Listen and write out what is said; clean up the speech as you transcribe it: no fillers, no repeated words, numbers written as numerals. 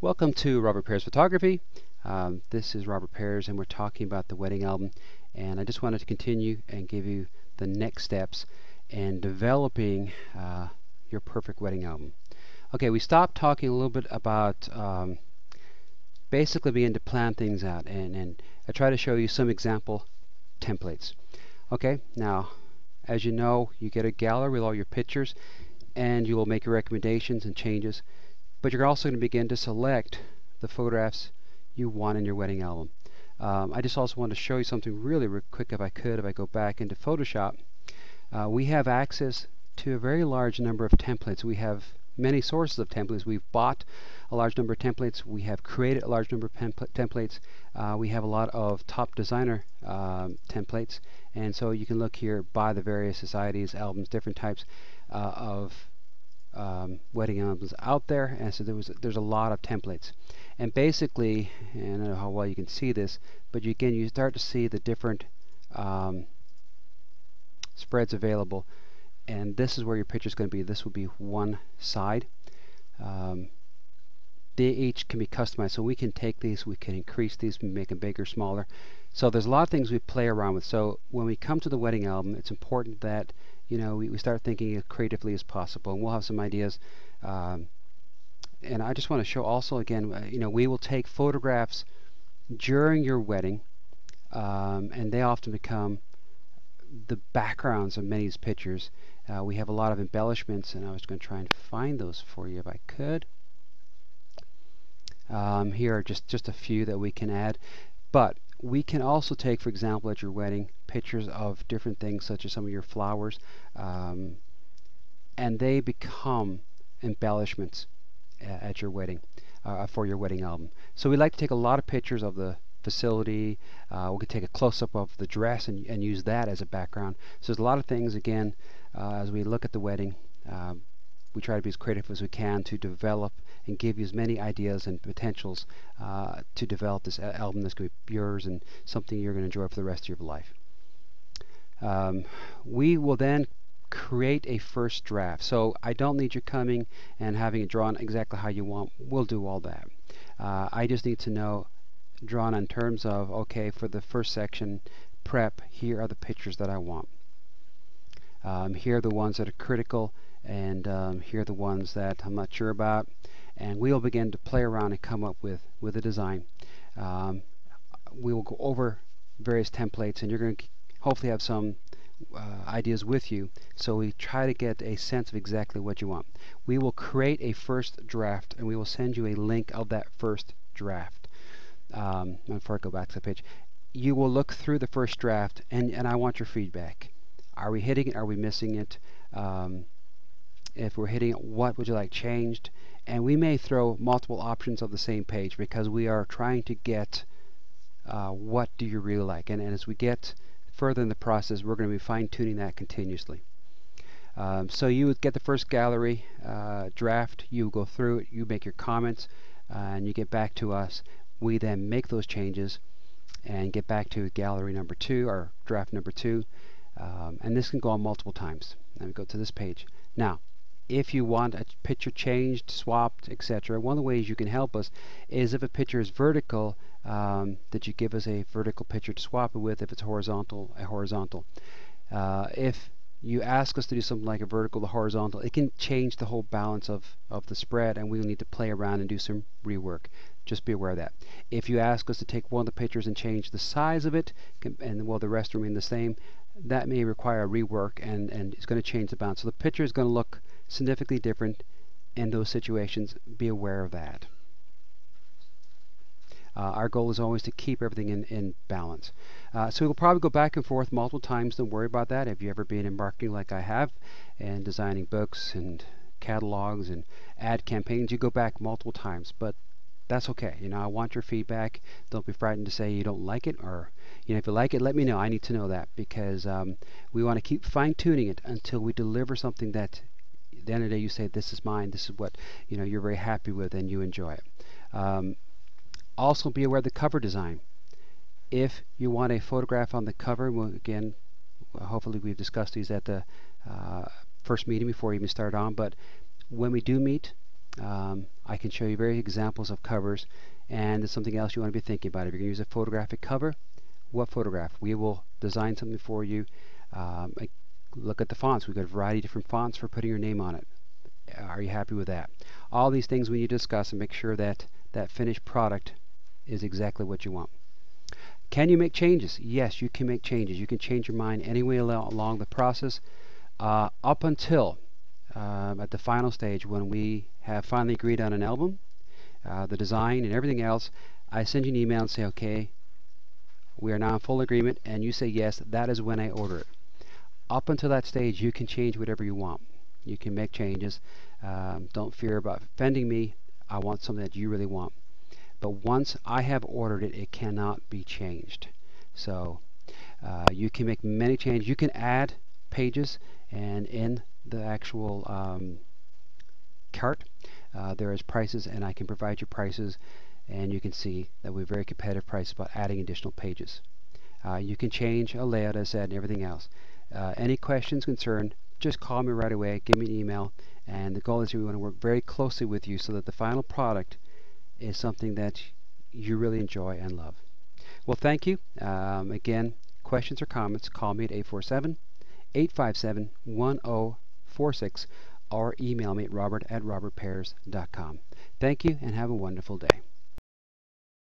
Welcome to Robert Pears Photography. This is Robert Pears and we're talking about the wedding album, and I just wanted to continue and give you the next steps in developing your perfect wedding album. Okay, we stopped talking a little bit about basically beginning to plan things out, and I try to show you some example templates. Okay, now as you know, you get a gallery with all your pictures and you will make your recommendations and changes. But you're also going to begin to select the photographs you want in your wedding album. I just also want to show you something really quick if I could. If I go back into Photoshop, we have access to a very large number of templates. We have many sources of templates. We've bought a large number of templates. We have created a large number of templates. We have a lot of top designer templates. And so you can look here by the various societies, albums, different types of wedding albums out there, and so there's a lot of templates. And basically, and I don't know how well you can see this, but again you start to see the different spreads available, and this is where your picture is going to be. This will be one side. They each can be customized, so we can take these, we can increase these, make them bigger, smaller. So there's a lot of things we play around with. So when we come to the wedding album, it's important that we start thinking as creatively as possible, and we'll have some ideas. And I just want to show also again, we will take photographs during your wedding, and they often become the backgrounds of many of these pictures. We have a lot of embellishments, and I was going to try and find those for you if I could. Here are just a few that we can add, but we can also take, for example, at your wedding, pictures of different things such as some of your flowers, and they become embellishments at your wedding, for your wedding album. So we like to take a lot of pictures of the facility. We could take a close-up of the dress and use that as a background. So there's a lot of things, again, as we look at the wedding. We try to be as creative as we can to develop and give you as many ideas and potentials to develop this album that's going to be yours and something you're going to enjoy for the rest of your life. We will then create a first draft. So I don't need you coming and having it drawn exactly how you want. We'll do all that. I just need to know, drawn in terms of, okay, for the first section, prep, here are the pictures that I want. Here are the ones that are critical, and here are the ones that I'm not sure about, and we'll begin to play around and come up with a design. We will go over various templates, and you're going to hopefully have some ideas with you, so we try to get a sense of exactly what you want. We will create a first draft, and we will send you a link of that first draft. Before I go back to the page, you will look through the first draft, and I want your feedback. Are we hitting it? Are we missing it? If we're hitting it, what would you like changed? And we may throw multiple options of the same page because we are trying to get what do you really like. And as we get further in the process, we're going to be fine-tuning that continuously. So you would get the first gallery draft, you go through it, you make your comments, and you get back to us. We then make those changes and get back to gallery number 2 or draft number 2. And this can go on multiple times. Let me go to this page. Now, if you want a picture changed, swapped, etc., one of the ways you can help us is if a picture is vertical, that you give us a vertical picture to swap it with. If it's horizontal, a horizontal. If you ask us to do something like a vertical to horizontal, it can change the whole balance of the spread, and we'll need to play around and do some rework. Just be aware of that. If you ask us to take one of the pictures and change the size of it, and while the rest remain the same, that may require a rework, and it's going to change the balance. So the picture is going to look significantly different in those situations. Be aware of that. Our goal is always to keep everything in balance. So we'll probably go back and forth multiple times. Don't worry about that. If you've ever been in marketing like I have, and designing books and catalogs and ad campaigns, you go back multiple times. But that's okay. I want your feedback. Don't be frightened to say you don't like it, or if you like it, let me know. I need to know that, because we want to keep fine-tuning it until we deliver something that at the end of the day you say, this is mine, this is what you're very happy with and you enjoy it. Also be aware of the cover design. If you want a photograph on the cover, again, hopefully we've discussed these at the first meeting before we even start on, but when we do meet, I can show you various examples of covers, and it's something else you want to be thinking about. If you're going to use a photographic cover, what photograph? We will design something for you. Look at the fonts. We've got a variety of different fonts for putting your name on it. Are you happy with that? All these things we need to discuss and make sure that that finished product is exactly what you want. Can you make changes? Yes, you can make changes. You can change your mind any way along the process up until at the final stage when we have finally agreed on an album, the design and everything else. I send you an email and say, okay, we are now in full agreement, and you say yes. That is when I order it. Up until that stage, you can change whatever you want. You can make changes. Don't fear about offending me. I want something that you really want. But once I have ordered it, it cannot be changed. So you can make many changes. You can add pages, and in the actual cart there is prices, and I can provide you prices, and you can see that we're very competitive prices about adding additional pages. You can change a layout, as I said, and everything else. Any questions, concern, just call me right away, give me an email, and the goal is we want to work very closely with you so that the final product is something that you really enjoy and love. Well, thank you. Again, questions or comments, call me at 847-857-1046 or email me at robert@robertpears.com. Thank you and have a wonderful day.